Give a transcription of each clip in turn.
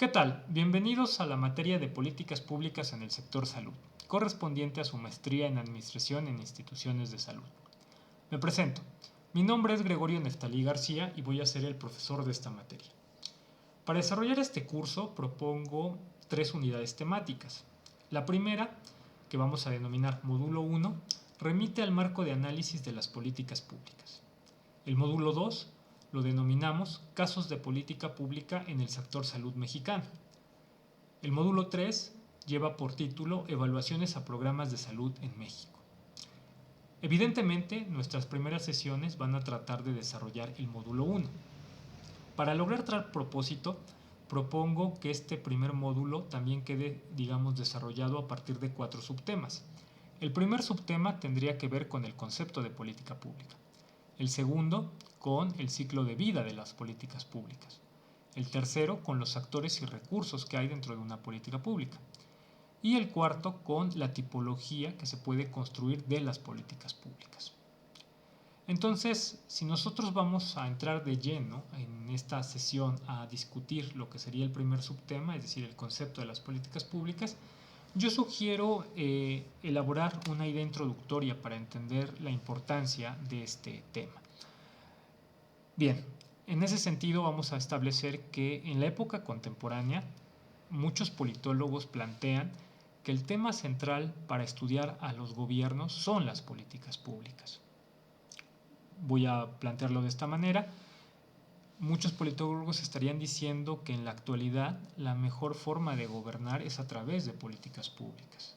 ¿Qué tal? Bienvenidos a la materia de políticas públicas en el sector salud, correspondiente a su maestría en Administración en Instituciones de Salud. Me presento. Mi nombre es Gregorio Neftalí García y voy a ser el profesor de esta materia. Para desarrollar este curso propongo 3 unidades temáticas. La primera, que vamos a denominar Módulo 1, remite al marco de análisis de las políticas públicas. El módulo 2 lo denominamos Casos de política pública en el sector salud mexicano. El módulo 3 lleva por título Evaluaciones a programas de salud en México. Evidentemente, nuestras primeras sesiones van a tratar de desarrollar el módulo 1. Para lograr tal propósito, propongo que este primer módulo también quede, desarrollado a partir de 4 subtemas. El primer subtema tendría que ver con el concepto de política pública. El segundo, con el ciclo de vida de las políticas públicas. El tercero, con los actores y recursos que hay dentro de una política pública. Y el cuarto, con la tipología que se puede construir de las políticas públicas. Entonces, si nosotros vamos a entrar de lleno en esta sesión a discutir lo que sería el primer subtema, es decir, el concepto de las políticas públicas, yo sugiero elaborar una idea introductoria para entender la importancia de este tema. Bien, en ese sentido vamos a establecer que en la época contemporánea muchos politólogos plantean que el tema central para estudiar a los gobiernos son las políticas públicas. Voy a plantearlo de esta manera. Muchos politólogos estarían diciendo que en la actualidad la mejor forma de gobernar es a través de políticas públicas.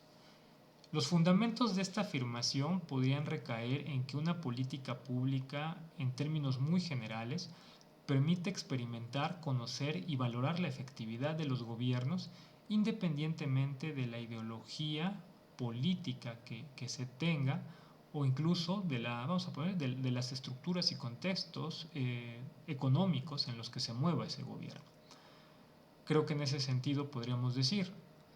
Los fundamentos de esta afirmación podrían recaer en que una política pública, en términos muy generales, permite experimentar, conocer y valorar la efectividad de los gobiernos independientemente de la ideología política que se tenga o incluso de las estructuras y contextos económicos en los que se mueva ese gobierno. Creo que en ese sentido podríamos decir,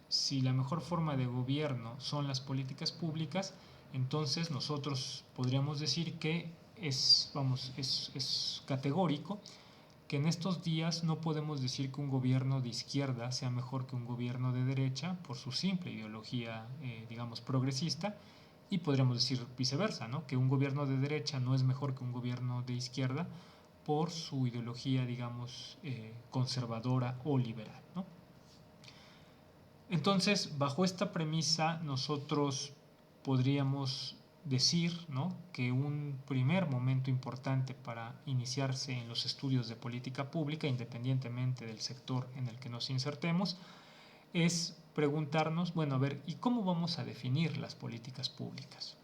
si la mejor forma de gobierno son las políticas públicas, entonces nosotros podríamos decir que es categórico que en estos días no podemos decir que un gobierno de izquierda sea mejor que un gobierno de derecha por su simple ideología, progresista, y podríamos decir viceversa, ¿no? Que un gobierno de derecha no es mejor que un gobierno de izquierda por su ideología, conservadora o liberal, ¿no? Entonces, bajo esta premisa, nosotros podríamos decir, ¿no?, que un primer momento importante para iniciarse en los estudios de política pública, independientemente del sector en el que nos insertemos, es preguntarnos, ¿y cómo vamos a definir las políticas públicas?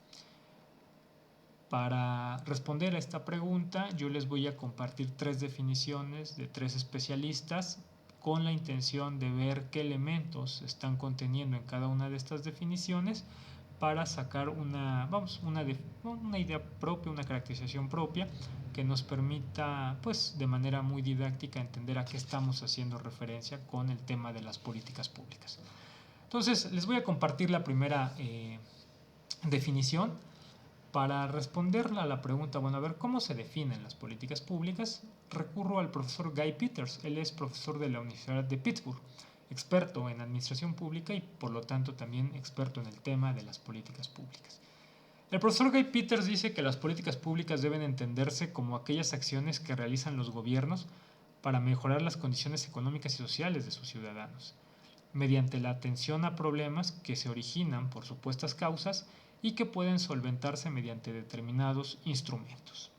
Para responder a esta pregunta, yo les voy a compartir 3 definiciones de 3 especialistas con la intención de ver qué elementos están conteniendo en cada una de estas definiciones para sacar una idea propia, una caracterización propia que nos permita, de manera muy didáctica, entender a qué estamos haciendo referencia con el tema de las políticas públicas. Entonces, les voy a compartir la primera definición. Para responder a la pregunta, ¿cómo se definen las políticas públicas? Recurro al profesor Guy Peters. Él es profesor de la Universidad de Pittsburgh, experto en administración pública y por lo tanto también experto en el tema de las políticas públicas. El profesor Guy Peters dice que las políticas públicas deben entenderse como aquellas acciones que realizan los gobiernos para mejorar las condiciones económicas y sociales de sus ciudadanos, mediante la atención a problemas que se originan por supuestas causas y que pueden solventarse mediante determinados instrumentos.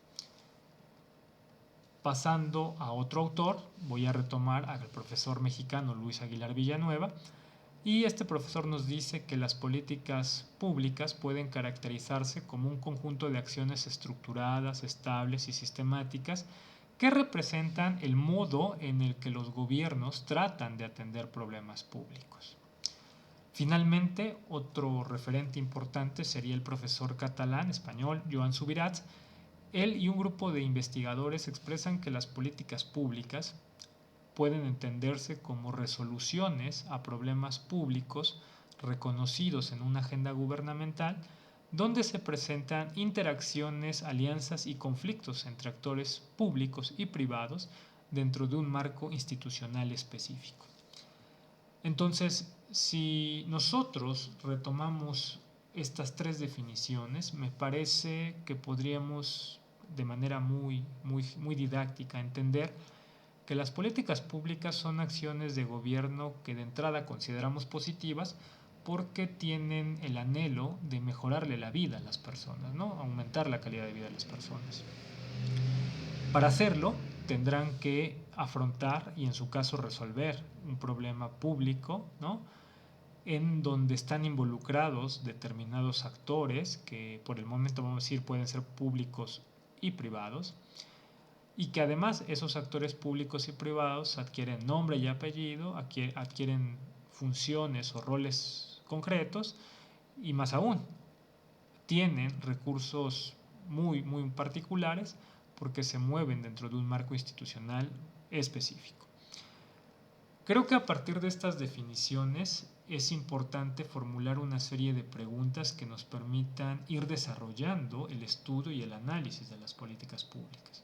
Pasando a otro autor, voy a retomar al profesor mexicano Luis Aguilar Villanueva, y este profesor nos dice que las políticas públicas pueden caracterizarse como un conjunto de acciones estructuradas, estables y sistemáticas que representan el modo en el que los gobiernos tratan de atender problemas públicos. Finalmente, otro referente importante sería el profesor catalán español Joan Subirats. Él y un grupo de investigadores expresan que las políticas públicas pueden entenderse como resoluciones a problemas públicos reconocidos en una agenda gubernamental, donde se presentan interacciones, alianzas y conflictos entre actores públicos y privados dentro de un marco institucional específico. Entonces, si nosotros retomamos estas tres definiciones, me parece que podríamos de manera muy didáctica entender que las políticas públicas son acciones de gobierno que de entrada consideramos positivas porque tienen el anhelo de mejorarle la vida a las personas, ¿no? Aumentar la calidad de vida de las personas. Para hacerlo, tendrán que afrontar y en su caso resolver un problema público, ¿no? En donde están involucrados determinados actores que por el momento vamos a decir pueden ser públicos y privados, y que además esos actores públicos y privados adquieren nombre y apellido, adquieren funciones o roles concretos y más aún, tienen recursos muy particulares porque se mueven dentro de un marco institucional específico. Creo que a partir de estas definiciones es importante formular una serie de preguntas que nos permitan ir desarrollando el estudio y el análisis de las políticas públicas.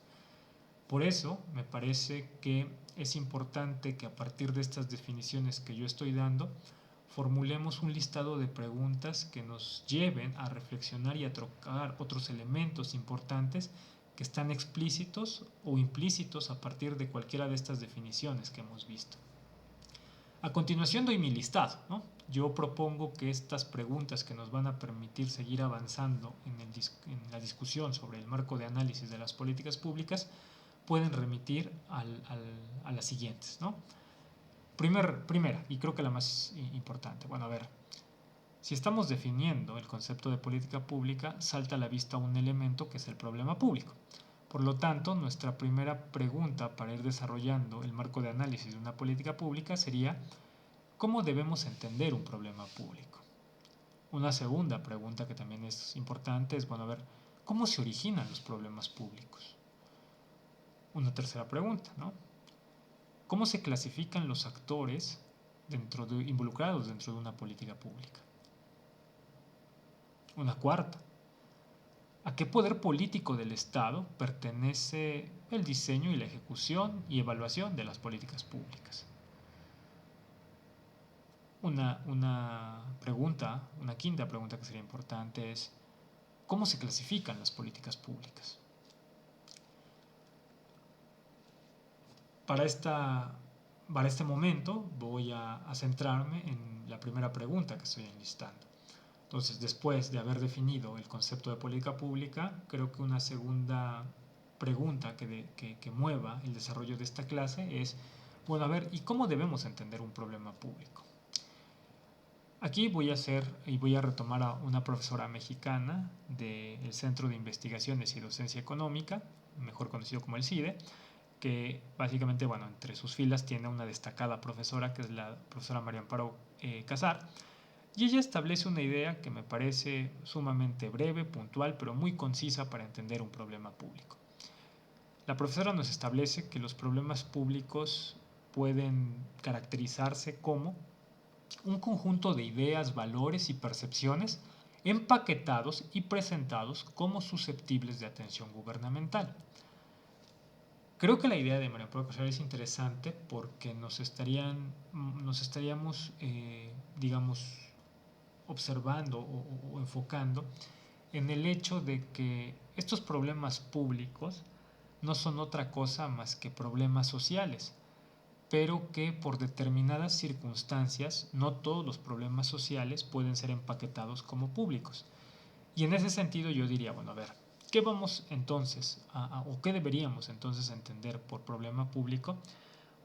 Por eso me parece que es importante que a partir de estas definiciones que yo estoy dando, formulemos un listado de preguntas que nos lleven a reflexionar y a trocar otros elementos importantes que están explícitos o implícitos a partir de cualquiera de estas definiciones que hemos visto. A continuación doy mi listado, ¿no? Yo propongo que estas preguntas que nos van a permitir seguir avanzando en la discusión sobre el marco de análisis de las políticas públicas pueden remitir a las siguientes, ¿no? Primera, y creo que la más importante, bueno, a ver, si estamos definiendo el concepto de política pública, salta a la vista un elemento que es el problema público. Por lo tanto, nuestra primera pregunta para ir desarrollando el marco de análisis de una política pública sería ¿cómo debemos entender un problema público? Una segunda pregunta que también es importante es, bueno, a ver, ¿cómo se originan los problemas públicos? Una tercera pregunta, ¿no? ¿Cómo se clasifican los actores involucrados dentro de una política pública? Una cuarta, ¿a qué poder político del Estado pertenece el diseño y la ejecución y evaluación de las políticas públicas? Una quinta pregunta que sería importante es, ¿cómo se clasifican las políticas públicas? Para, para este momento voy a centrarme en la primera pregunta que estoy enlistando. Entonces, después de haber definido el concepto de política pública, creo que una segunda pregunta que mueva el desarrollo de esta clase es, bueno, a ver, ¿y cómo debemos entender un problema público? Aquí voy a retomar a una profesora mexicana del Centro de Investigaciones y Docencia Económica, mejor conocido como el CIDE, que básicamente, bueno, entre sus filas tiene una destacada profesora que es la profesora María Amparo Casar, y ella establece una idea que me parece sumamente breve, puntual, pero muy concisa para entender un problema público. La profesora nos establece que los problemas públicos pueden caracterizarse como un conjunto de ideas, valores y percepciones empaquetados y presentados como susceptibles de atención gubernamental. Creo que la idea de María Amparo Casar es interesante porque nos estaríamos, digamos, observando o enfocando en el hecho de que estos problemas públicos no son otra cosa más que problemas sociales, pero que por determinadas circunstancias no todos los problemas sociales pueden ser empaquetados como públicos. Y en ese sentido yo diría, bueno, a ver, ¿qué vamos entonces o qué deberíamos entonces entender por problema público?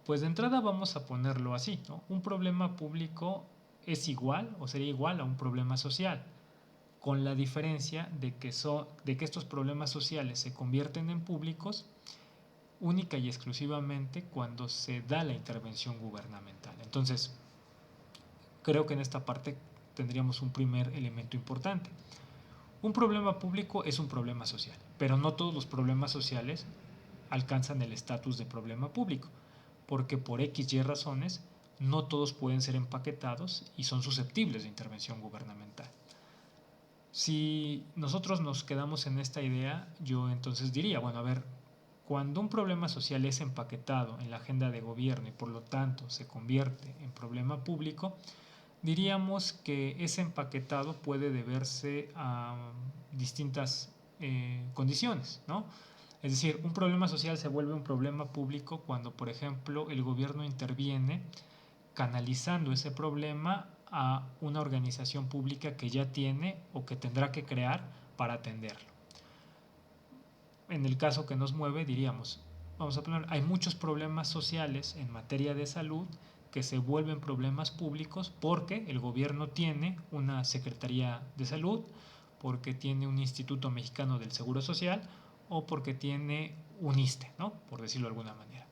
Pues de entrada vamos a ponerlo así, ¿no? Un problema público es igual o sería igual a un problema social, con la diferencia de que estos problemas sociales se convierten en públicos única y exclusivamente cuando se da la intervención gubernamental. Entonces, creo que en esta parte tendríamos un primer elemento importante. Un problema público es un problema social, pero no todos los problemas sociales alcanzan el estatus de problema público, porque por X y razones no todos pueden ser empaquetados y son susceptibles de intervención gubernamental. Si nosotros nos quedamos en esta idea, yo entonces diría, bueno, a ver, Cuando un problema social es empaquetado en la agenda de gobierno y por lo tanto se convierte en problema público, diríamos que ese empaquetado puede deberse a distintas condiciones, ¿no? Es decir, un problema social se vuelve un problema público cuando, por ejemplo, el gobierno interviene canalizando ese problema a una organización pública que ya tiene o que tendrá que crear para atenderlo. En el caso que nos mueve, diríamos, vamos a poner, hay muchos problemas sociales en materia de salud que se vuelven problemas públicos porque el gobierno tiene una Secretaría de Salud, porque tiene un Instituto Mexicano del Seguro Social o porque tiene un ISSSTE, ¿no? Por decirlo de alguna manera.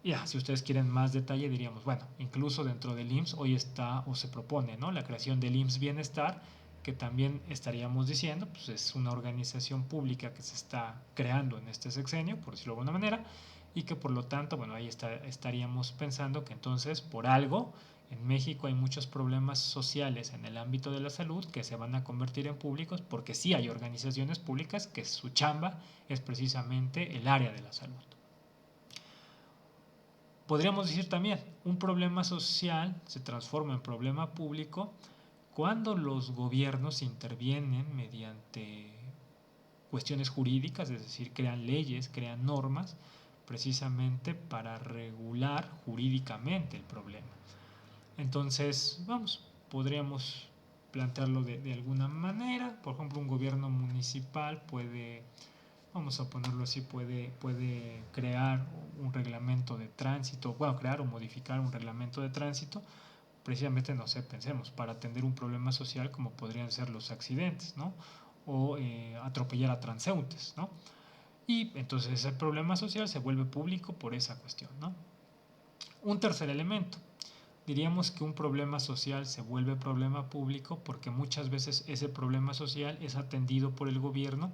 Ya, si ustedes quieren más detalle, diríamos, bueno, incluso dentro del IMSS hoy está o se propone, ¿no? La creación del IMSS Bienestar, que también estaríamos diciendo, pues es una organización pública que se está creando en este sexenio, por decirlo de alguna manera, y que por lo tanto, bueno, ahí estaríamos pensando que entonces, por algo, en México hay muchos problemas sociales en el ámbito de la salud que se van a convertir en públicos porque sí hay organizaciones públicas que su chamba es precisamente el área de la salud. Podríamos decir también, un problema social se transforma en problema público cuando los gobiernos intervienen mediante cuestiones jurídicas, es decir, crean leyes, crean normas, precisamente para regular jurídicamente el problema. Entonces, vamos, podríamos plantearlo de alguna manera. Por ejemplo, un gobierno municipal puede, vamos a ponerlo así, puede crear un reglamento de tránsito, bueno, crear o modificar un reglamento de tránsito, precisamente, no sé, pensemos, para atender un problema social como podrían ser los accidentes, ¿no? O atropellar a transeúntes, ¿no? Y entonces ese problema social se vuelve público por esa cuestión, ¿no? Un tercer elemento, diríamos que un problema social se vuelve problema público porque muchas veces ese problema social es atendido por el gobierno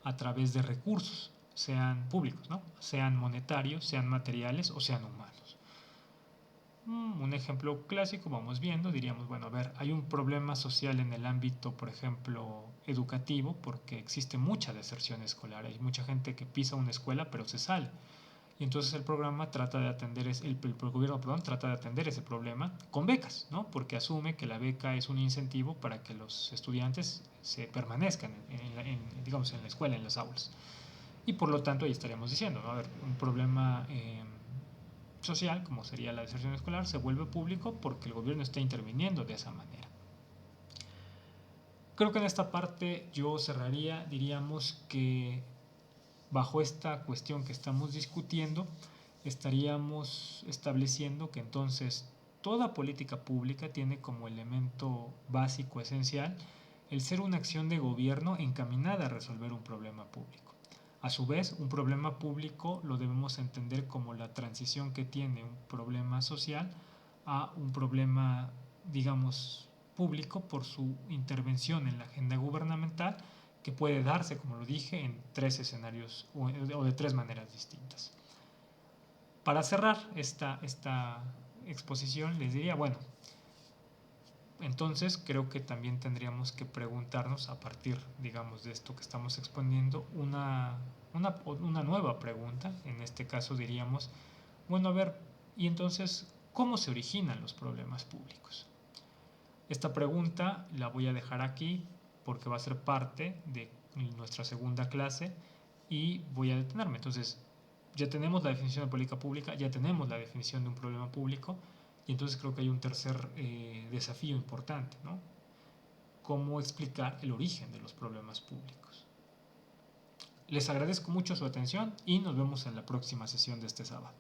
a través de recursos, sean públicos, ¿no? Sean monetarios, sean materiales o sean humanos. Un ejemplo clásico, vamos viendo, diríamos, bueno, a ver, hay un problema social en el ámbito, por ejemplo, educativo, porque existe mucha deserción escolar, hay mucha gente que pisa una escuela pero se sale. Y entonces el programa trata de atender, el gobierno, perdón, trata de atender ese problema con becas, ¿no? Porque asume que la beca es un incentivo para que los estudiantes se permanezcan digamos, en la escuela, en las aulas. Y por lo tanto ahí estaríamos diciendo, ¿no? A ver, un problema social, como sería la deserción escolar, se vuelve público porque el gobierno está interviniendo de esa manera. Creo que en esta parte yo cerraría, diríamos que bajo esta cuestión que estamos discutiendo, estaríamos estableciendo que entonces toda política pública tiene como elemento básico, esencial, el ser una acción de gobierno encaminada a resolver un problema público. A su vez, un problema público lo debemos entender como la transición que tiene un problema social a un problema, digamos, público por su intervención en la agenda gubernamental, que puede darse, como lo dije, en tres escenarios o de tres maneras distintas. Para cerrar esta exposición, les diría, bueno, entonces creo que también tendríamos que preguntarnos a partir, digamos, de esto que estamos exponiendo, una nueva pregunta. En este caso diríamos, bueno, a ver, y entonces, ¿cómo se originan los problemas públicos? Esta pregunta la voy a dejar aquí porque va a ser parte de nuestra segunda clase y voy a detenerme. Entonces, ya tenemos la definición de política pública, ya tenemos la definición de un problema público, y entonces creo que hay un tercer desafío importante, ¿no? Cómo explicar el origen de los problemas públicos. Les agradezco mucho su atención y nos vemos en la próxima sesión de este sábado.